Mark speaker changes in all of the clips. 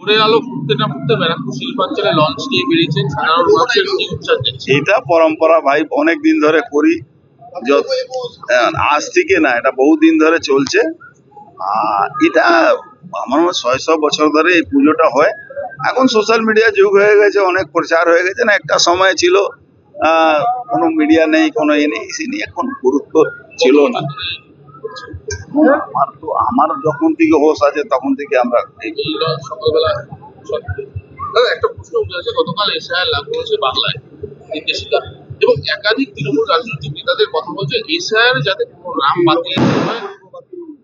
Speaker 1: ভোরের আলো ফুটতে না ফুটতে ব্যারাকপুর শিল্পাঞ্চলে লঞ্চ নিয়ে বেরিয়েছেন সাধারণ মানুষের কি উৎসাহ দেখছে?
Speaker 2: এটা পরম্পরা ভাই, অনেক দিন ধরে করি, আজ থেকে না, এটা বহুদিন ধরে চলছে। এটা আমার 600 বছর ধরে এই পুজোটা হয়। এখন সোশ্যাল মিডিয়া যুগ হয়ে গেছে, অনেক প্রচার হয়ে গেছে না। একটা সময় ছিল কোনো মিডিয়া নেই, কোনো এ নেই, সে নিয়ে এখন গুরুত্ব ছিল না। আমার যখন থেকে হোশ আছে তখন থেকে আমরা
Speaker 1: সকালবেলা একটা প্রশ্ন উঠে আছে, গতকাল এসআইআর লাগু হয়েছে বাংলায় নির্দেশিকা, এবং একাধিক তৃণমূল রাজনৈতিক নেতাদের কথা বলছে এসআইআর যাতে কোনো নাম বাতিল হয়।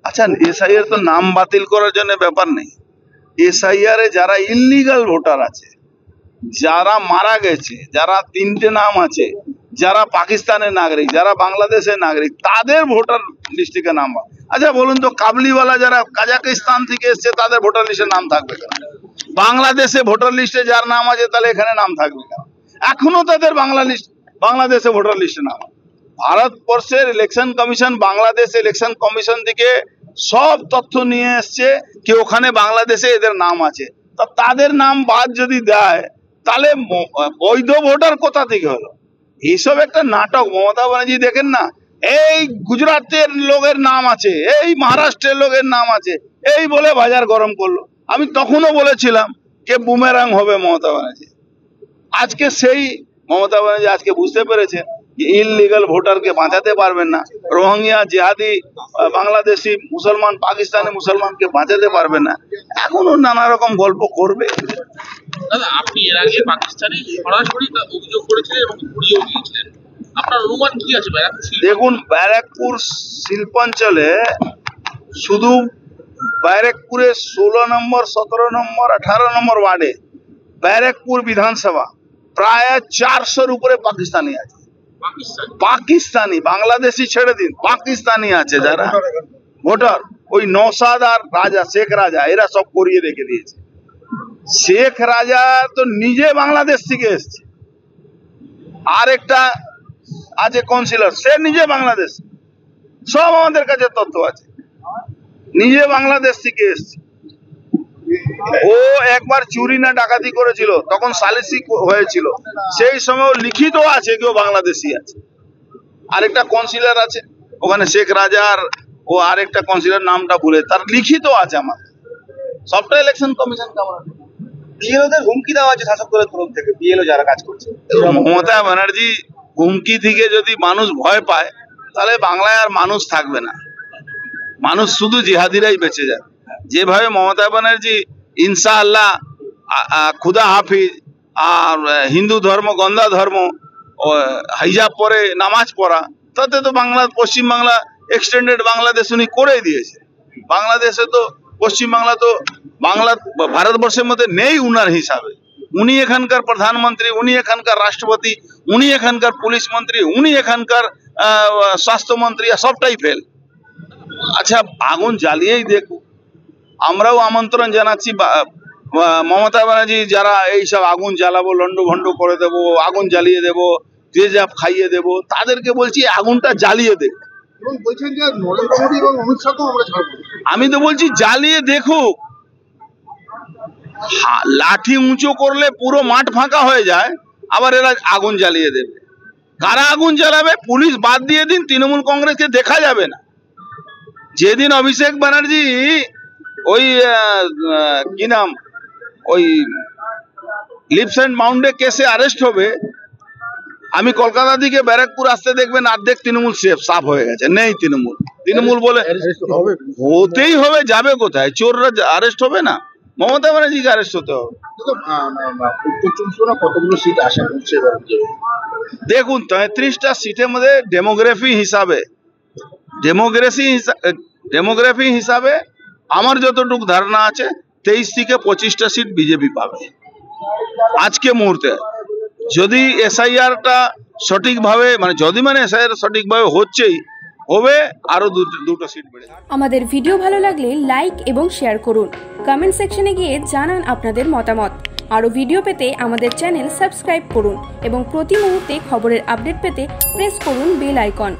Speaker 2: আচ্ছা, এসআইআর তো নাম বাতিল করার জন্য ব্যাপার নেই। এসআইআর এ যারা ইললিগাল ভোটার আছে, যারা মারা গেছে, যারা 3টে নাম আছে, যারা পাকিস্তানের নাগরিক, যারা বাংলাদেশের নাগরিক, তাদের ভোটার লিস্ট থেকে নাম। আচ্ছা বলুন তো, কাবলিওয়ালা যারা কাজাকিস্তান থেকে এসছে তাদের ভোটার লিস্টে নাম থাকবে কেন? বাংলাদেশে ভোটার লিস্টে যার নাম আছে তাহলে এখানে নাম থাকবে কেন? এখনো তাদের বাংলাদেশে ভোটার লিস্টে নাম। ভারতবর্ষের election commission, Bangladesh election commission থেকে সব তথ্য নিয়ে এসছে কি ওখানে বাংলাদেশে এদের নাম আছে। তা তাদের নাম বাদ যদি দেয় তাহলে বৈধ ভোটার কোথা থেকে হলো? এইসব একটা নাটক। মমতা ব্যানার্জি দেখেন না, এই গুজরাটের লোকের নাম আছে, এই মহারাষ্ট্রের লোকের নাম আছে, এই বলে বাজার গরম করলো। আমি তখনও বলেছিলাম যে বুমেরাং হবে মমতা ব্যানার্জি। আজকে সেই মমতা ব্যানার্জি আজকে বুঝতে পেরেছে ইললিগাল ভোটারকে বাঁচাতে পারবেন না, রোহিঙ্গা, জিহাদি, বাংলাদেশি মুসলমান, পাকিস্তানি মুসলমানকে বাঁচাতে পারবেন না। এখনো নানা রকম গল্প করবে।
Speaker 1: দাদা, আপনি এর আগে পাকিস্তানে সরাসরি অভিযোগ করেছিলেন এবং ঘুরিয়েও দিয়েছিলেন, আপনার অনুমান কি আছে ব্যারাকপুর?
Speaker 2: দেখুন, ব্যারাকপুর শিল্পাঞ্চলে শুধু ব্যারাকপুরে 16 নম্বর, 17 নম্বর, 18 নম্বর ওয়ার্ডে ব্যারাকপুর বিধানসভা প্রায় 400-র উপরে পাকিস্তানি আছে। পাকিস্তানি, বাংলাদেশি ছেড়ে দিন, পাকিস্তানি আছে যারা ভোটার। ওই নওশাদ আর রাজা, শেখ রাজা, এরা সব করিয়ে রেখে দিয়েছে। শেখ রাজা তো নিজে বাংলাদেশ থেকে এসছে, আর একটা আছে কাউন্সিলর, সে নিজে বাংলাদেশ। সব আমাদের কাছে তথ্য আছে, নিজে বাংলাদেশ থেকে এসছে। ও একবার চুরি না ডাকাতি করেছিল, তখন সালিসি হয়েছিল, সেই সময় লিখিত আছে কেউ বাংলাদেশি আছে। আরেকটা কাউন্সিলর আছে ওখানে, শেখ রাজার ও আরেকটা কাউন্সিলর নামটা ভুলে, তার লিখিত আছে আমার। সবটা ইলেকশন কমিশন কামড়াবে।
Speaker 3: বিএলওদের হুমকি দেওয়া আছে শাসকের তরফ থেকে, বিএলও যারা কাজ করছে।
Speaker 2: মমতা ব্যানার্জি হুমকি থেকে যদি মানুষ ভয় পায় তাহলে বাংলায় আর মানুষ থাকবে না, মানুষ শুধু জিহাদিরাই বেঁচে যাবে। যেভাবে মমতা ব্যানার্জি ইনশাআল্লাহ খুদা হাফিজ আর হিন্দু ধর্ম, গন্ধা ধর্ম, হিজাব পরে নামাজ পড়া, তাতে তো পশ্চিম বাংলা এক্সটেন্ডেড বাংলাদেশ উনি করে দিয়েছে। বাংলাদেশে তো পশ্চিম বাংলা তো ভারতবর্ষের মধ্যে নেই উনার হিসাবে। উনি এখানকার প্রধানমন্ত্রী, উনি এখানকার রাষ্ট্রপতি, উনি এখানকার পুলিশ মন্ত্রী, উনি এখানকার স্বাস্থ্যমন্ত্রী, সবটাই ফেল। আচ্ছা, আগুন জ্বালিয়েই দেখুক। আমরাও আমন্ত্রণ জানাচ্ছি মমতা ব্যানার্জি, যারা এইসব আগুন জ্বালাবো, লন্ডু ভন্ডু করে দেবো, আগুন জ্বালিয়ে দেবো, তেজাব খাইয়ে দেবো, তাদেরকে বলছি আগুনটা জ্বালিয়ে দেব।
Speaker 3: বলছেন যে নরেন্দ্র মোদী এবং অমিত শাহকেও আমরা ছাড়বো।
Speaker 2: আমি তো বলছি জ্বালিয়ে দেখুক। লাঠি উঁচু করলে পুরো মাঠ ফাঁকা হয়ে যায়, আবার এরা আগুন জ্বালিয়ে দেবে। কারা আগুন জ্বালাবে? পুলিশ বাদ দিয়ে দিন, তৃণমূল কংগ্রেসকে দেখা যাবে না। যেদিন অভিষেক ব্যানার্জি ওই কি নাম, ওই লিপস এন্ড মাউন্টে কেসে অ্যারেস্ট হবে, আমি কলকাতা থেকে ব্যারাকপুর আসতে দেখবেন অর্ধেক তৃণমূল সাফ হয়ে গেছে, নেই তৃণমূল বলে হতেই হবে। যাবে কোথায়? চোররা অ্যারেস্ট হবে না? মমতা ব্যানার্জিকে অ্যারেস্ট হতে হবে।
Speaker 3: কতগুলো সিট আশা করছে?
Speaker 2: দেখুন, 33টা সিটের মধ্যে ডেমোগ্রাফি হিসাবে আমার যতটুকু ধারণা আছে 23 থেকে 25টা সিট বিজেপি পাবে আজকে মুহূর্তে। যদি এসআইআরটা সঠিকভাবে এসআইআর সঠিকভাবে হচ্ছেই হবে, আরো দুটো সিট বেড়ে যাবে।
Speaker 4: আমাদের ভিডিও ভালো লাগলে লাইক এবং শেয়ার করুন, কমেন্ট সেকশনে গিয়ে জানান আপনাদের মতামত। আরো ভিডিও পেতে আমাদের চ্যানেল সাবস্ক্রাইব করুন এবং প্রতি মুহূর্তে খবরের আপডেট পেতে প্রেস করুন বেল আইকন।